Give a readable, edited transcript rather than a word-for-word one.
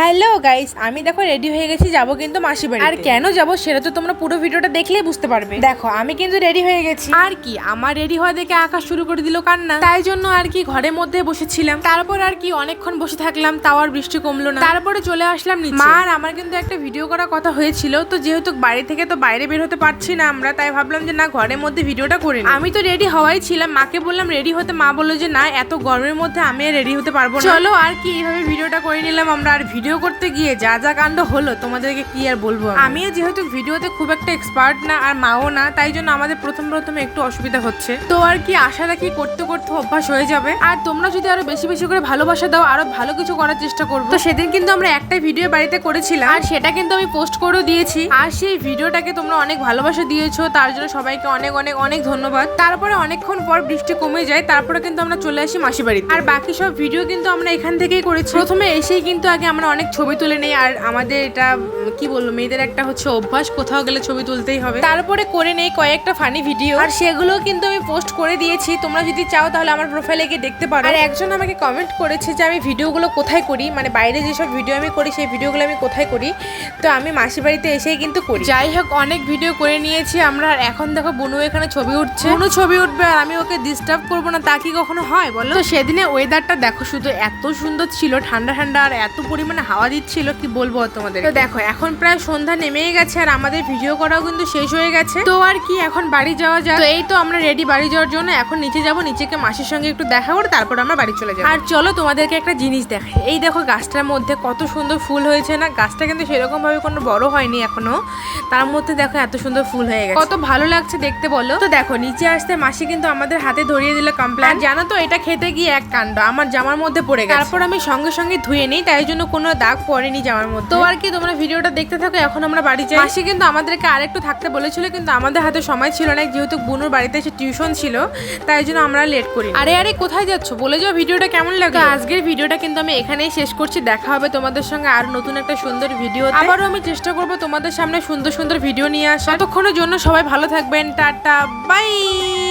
Hello guys, আমি দেখো ready হয়ে গেছি, যাবো কিন্তু মাসি বাড়ি। আর কেন যাবো সেটা তো তোমরা পুরো ভিডিওটা দেখলেই বুঝতে পারবে। দেখো আমি কিন্তু রেডি হয়ে গেছি, আর কি আমার রেডি হওয়া দেখে আকাশ শুরু করে দিল কান্না। তাই জন্য আর কি ঘরের মধ্যে বসেছিলাম, তারপর আর কি অনেকক্ষণ বসে থাকলাম, তাও আর বৃষ্টি কমলো না। তারপরে চলে আসলাম নিচে। মা আর আমার কিন্তু একটা ভিডিও করার কথা হয়েছিল, তো যেহেতু বাড়ি থেকে তো বাইরে বের হতে পারছি না আমরা, তাই ভাবলাম যে না ঘরের মধ্যে ভিডিওটা করে নিই। আমি তো রেডি হওয়াই ছিলাম, মাকে বললাম রেডি হতে, মা বললো যে না এত গরমের মধ্যে আমি আর রেডি হতে পারবো না, চলো আর কি এইভাবে ভিডিওটা করে নিলাম আমরা। আর ভিডিও করতে গিয়ে যা যা কাণ্ড হলো তোমাদেরকে কি আর বলবো। আমিও যেহেতু ভিডিওতে খুব একটা এক্সপার্ট না আর মাও না, তাই জন্য আমাদের প্রথমে একটু অসুবিধা হচ্ছে। তো আর কি আশা রাখি করতে করতে অভ্যাস হয়ে যাবে। আর তোমরা যদি আরো বেশি বেশি করে ভালোবাসা দাও, আরো ভালো কিছু করার চেষ্টা করবো। তো সেদিন কিন্তু আমরা একটাই ভিডিও বাড়িতে করেছিলাম, আর সেটা কিন্তু আমি পোস্ট করেও দিয়েছি। আর সেই ভিডিওটাকে তোমরা অনেক ভালোবাসা দিয়েছো, তার জন্য সবাইকে অনেক অনেক অনেক ধন্যবাদ। তারপরে অনেকক্ষণ পর বৃষ্টি কমে যায়, তারপরে কিন্তু আমরা চলে আসি মাসি বাড়িতে। আর বাকি সব ভিডিও কিন্তু আমরা এখান থেকেই করেছি। প্রথমে এসেই কিন্তু আগে আমরা অনেক ছবি তুলে নেই, আর আমাদের এটা কি বলবো মেয়েদের একটা হচ্ছে অভ্যাস, কোথাও গেলে ছবি তুলতেই হবে। তারপরে করে নেই কয়েকটা ফানি ভিডিও, আর সেগুলো কিন্তু আমি পোস্ট করে দিয়েছি। তোমরা যদি চাও তাহলে আমার প্রোফাইলে গিয়ে দেখতে পারো। আর একজন আমাকে কমেন্ট করেছে যে আমি ভিডিওগুলো কোথায় করি, মানে বাইরে যেসব ভিডিও আমি করি সেই ভিডিওগুলো আমি কোথায় করি। তো আমি মাসি বাড়িতে এসেই কিন্তু করি। যাই হোক অনেক ভিডিও করে নিয়েছি আমরা। আর এখন দেখো বুনু এখানে ছবি উঠছে, বুনু ছবি উঠবে আর আমি ওকে ডিস্টার্ব করবো না, তা কি কখনো হয় বলো। তো সেদিনে ওয়েদারটা দেখো শুধু এত সুন্দর ছিল, ঠান্ডা ঠান্ডা, আর এত পরিমাণে হাওয়া দিচ্ছিল কি বলবো তোমাদের। তো দেখো এখন প্রায় সন্ধ্যা নেমেই গেছে, আর আমাদের ভিডিও করাও কিন্তু শেষ হয়ে গেছে। তো আর কি এখন বাড়ি যাওয়া যায়। তো এই তো আমরা রেডি বাড়ি যাওয়ার জন্য। এখন নিচে যাবো, নিচেকে মাসির সঙ্গে একটু দেখা করে তারপর আমরা বাড়ি চলে যাবো। আর চলো তোমাদেরকে একটা জিনিস দেখাই। এই দেখো গাছটার মধ্যে কত সুন্দর ফুল হয়েছে না। গাছটা কিন্তু সেরকম ভাবে কোনো বড় হয়নি এখনো, তার মধ্যে দেখো এত সুন্দর ফুল হয়ে গেছে, কত ভালো লাগছে দেখতে বলো। তো দেখো নিচে আসতে মাসি কিন্তু আমাদের হাতে ধরিয়ে দিল কমপ্লেন। জানো তো এটা খেতে গিয়ে এক কাণ্ড, আমার জামার মধ্যে পড়ে গেছে। তারপর আমি সঙ্গে সঙ্গে ধুয়ে নিই, তাই জন্য কোনো দাগ পড়েনি জামার মধ্যে। তো আর কি তোমরা ভিডিওটা দেখতে থাকো। এখন আমরা বাড়ি যাই। মাসি কিন্তু আমাদেরকে আরেকটু থাকতে বলেছিল, কিন্তু আমাদের হাতে সময় ছিল না, যেহেতু বুনুর বাড়িতে এসে টিউশন ছিল, তাই জন্য আমরা লেট করি। আরে আরে কোথায় যাচ্ছ বলে যাও, ভিডিওটা কেমন লাগে। আজকের ভিডিওটা কিন্তু আমি এখানেই শেষ করছি। দেখা হবে তোমাদের সঙ্গে আর নতুন একটা সুন্দর ভিডিও। আবারও আমি চেষ্টা করবো তোমাদের সামনে সুন্দর সুন্দর ভিডিও নিয়ে আসা। ততক্ষণের জন্য সবাই ভালো থাকবেন, টাটা বাই।